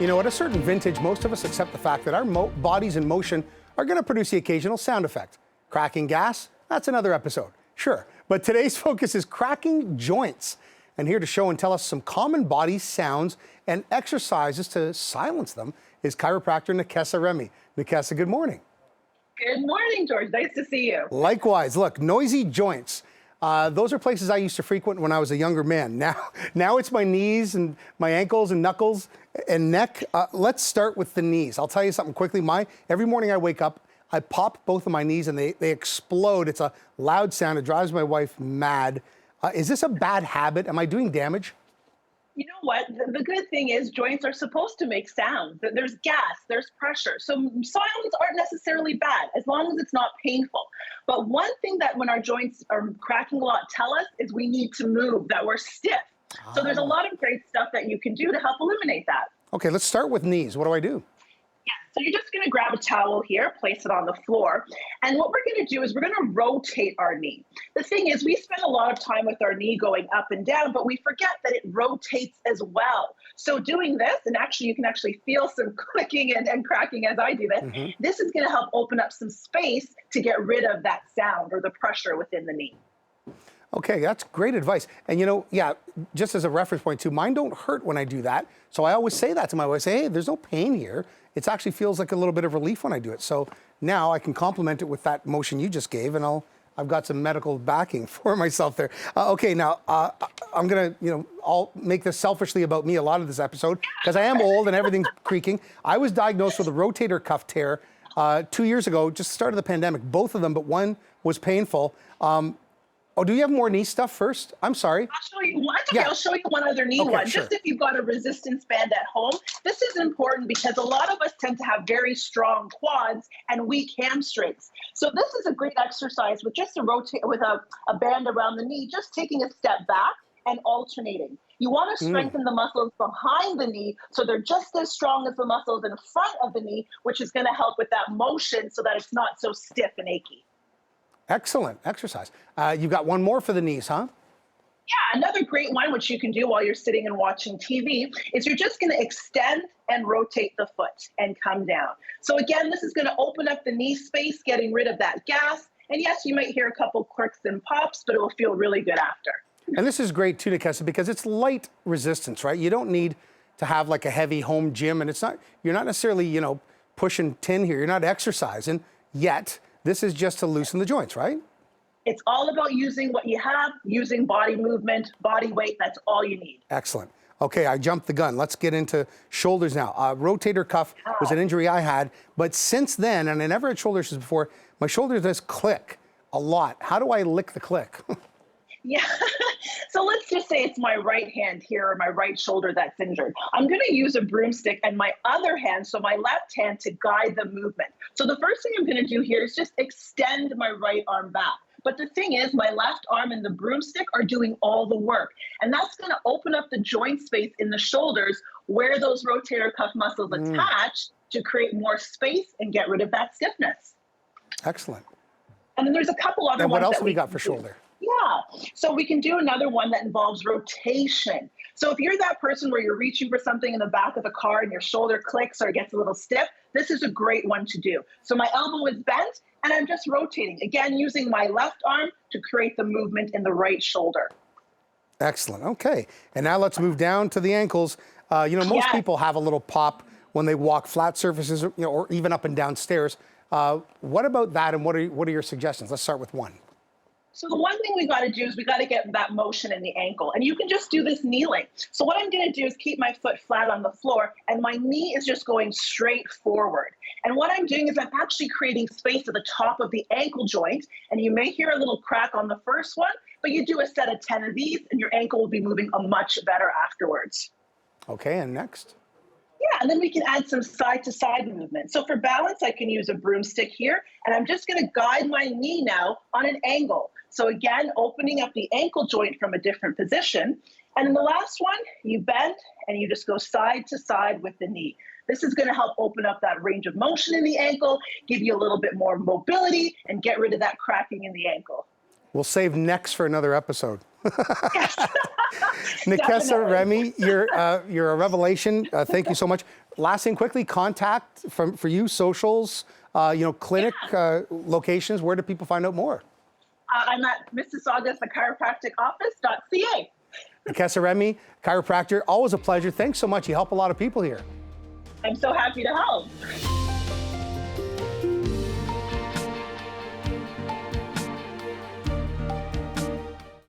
You know, at a certain vintage, most of us accept the fact that our bodies in motion are going to produce the occasional sound effect. Cracking gas? That's another episode. Sure. But today's focus is cracking joints. And here to show and tell us some common body sounds and exercises to silence them is chiropractor Nekessa Remy. Nekessa, good morning. Good morning, George. Nice to see you. Likewise. Look, noisy joints. Those are places I used to frequent when I was a younger man. Now it's my knees and my ankles and knuckles and neck. Let's start with the knees. I'll tell you something quickly. Every morning I wake up, I pop both of my knees and they explode. It's a loud sound. It drives my wife mad. Is this a bad habit? Am I doing damage? You know what? The good thing is joints are supposed to make sound. There's gas, there's pressure. So sounds aren't necessarily bad as long as it's not painful. But one thing that when our joints are cracking a lot tell us is we need to move, that we're stiff. So there's a lot of great stuff that you can do to help eliminate that. Okay, let's start with knees. What do I do? Yeah, so you're just going to grab a towel here, place it on the floor. And what we're going to do is we're going to rotate our knee. The thing is, we spend a lot of time with our knee going up and down, but we forget that it rotates as well. So doing this, and actually you can actually feel some clicking and cracking as I do this, this is going to help open up some space to get rid of that sound or the pressure within the knee. Okay, that's great advice. And you know, yeah, just as a reference point too, mine don't hurt when I do that. So I always say that to my wife, say, hey, there's no pain here. It actually feels like a little bit of relief when I do it. So now I can complement it with that motion you just gave, and I've got some medical backing for myself there. Okay, now I'm gonna, I'll make this selfishly about me a lot of this episode because I am old and everything's creaking. I was diagnosed with a rotator cuff tear 2 years ago, just the start of the pandemic, both of them, but one was painful. Oh, do you have more knee stuff first? I'm sorry. I'll show you one. Okay, yeah. I'll show you one other knee one. Sure. Just if you've got a resistance band at home. This is important because a lot of us tend to have very strong quads and weak hamstrings. So this is a great exercise with just a band around the knee, just taking a step back and alternating. You want to strengthen the muscles behind the knee so they're just as strong as the muscles in front of the knee, which is going to help with that motion so that it's not so stiff and achy. Excellent exercise. You've got one more for the knees, huh? Yeah, another great one, which you can do while you're sitting and watching TV, is you're just going to extend and rotate the foot and come down. So again, this is going to open up the knee space, getting rid of that gas. And yes, you might hear a couple clicks and pops, but it will feel really good after. And this is great too, Nekessa, because it's light resistance, right? You don't need to have like a heavy home gym, and you're not necessarily, pushing tin here. You're not exercising yet. This is just to loosen the joints, right? It's all about using what you have, using body movement, body weight. That's all you need. Excellent. Okay, I jumped the gun. Let's get into shoulders now. Rotator cuff was an injury I had, but since then, and I never had shoulder issues before, my shoulder does click a lot. How do I lick the click? Yeah, so let's just say it's my right hand here or my right shoulder that's injured. I'm going to use a broomstick and my other hand, so my left hand, to guide the movement. So the first thing I'm going to do here is just extend my right arm back. But the thing is, my left arm and the broomstick are doing all the work. And that's going to open up the joint space in the shoulders where those rotator cuff muscles attach to create more space and get rid of that stiffness. Excellent. And then there's a couple other ones. And what else have we got for shoulder? Yeah, so we can do another one that involves rotation. So if you're that person where you're reaching for something in the back of the car and your shoulder clicks or it gets a little stiff, this is a great one to do. So my elbow is bent and I'm just rotating, again, using my left arm to create the movement in the right shoulder. Excellent. Okay, and now let's move down to the ankles. Most people have a little pop when they walk flat surfaces, or even up and down stairs. What about that, and what are your suggestions? Let's start with one. So the one thing we got to do is we got to get that motion in the ankle, and you can just do this kneeling. So what I'm going to do is keep my foot flat on the floor, and my knee is just going straight forward. And what I'm doing is I'm actually creating space at the top of the ankle joint, and you may hear a little crack on the first one, but you do a set of 10 of these, and your ankle will be moving much better afterwards. Okay, and next? Yeah, and then we can add some side-to-side movement. So for balance, I can use a broomstick here, and I'm just going to guide my knee now on an angle. So again, opening up the ankle joint from a different position. And in the last one, you bend and you just go side to side with the knee. This is going to help open up that range of motion in the ankle, give you a little bit more mobility, and get rid of that cracking in the ankle. We'll save necks for another episode. Yes. Nekessa Definitely. Remy, you're a revelation. Thank you so much. Last thing quickly, contact for you, socials, clinic locations. Where do people find out more? I'm at Mississauga's the chiropractic office.ca. Nekessa Remy, chiropractor, always a pleasure. Thanks so much. You help a lot of people here. I'm so happy to help.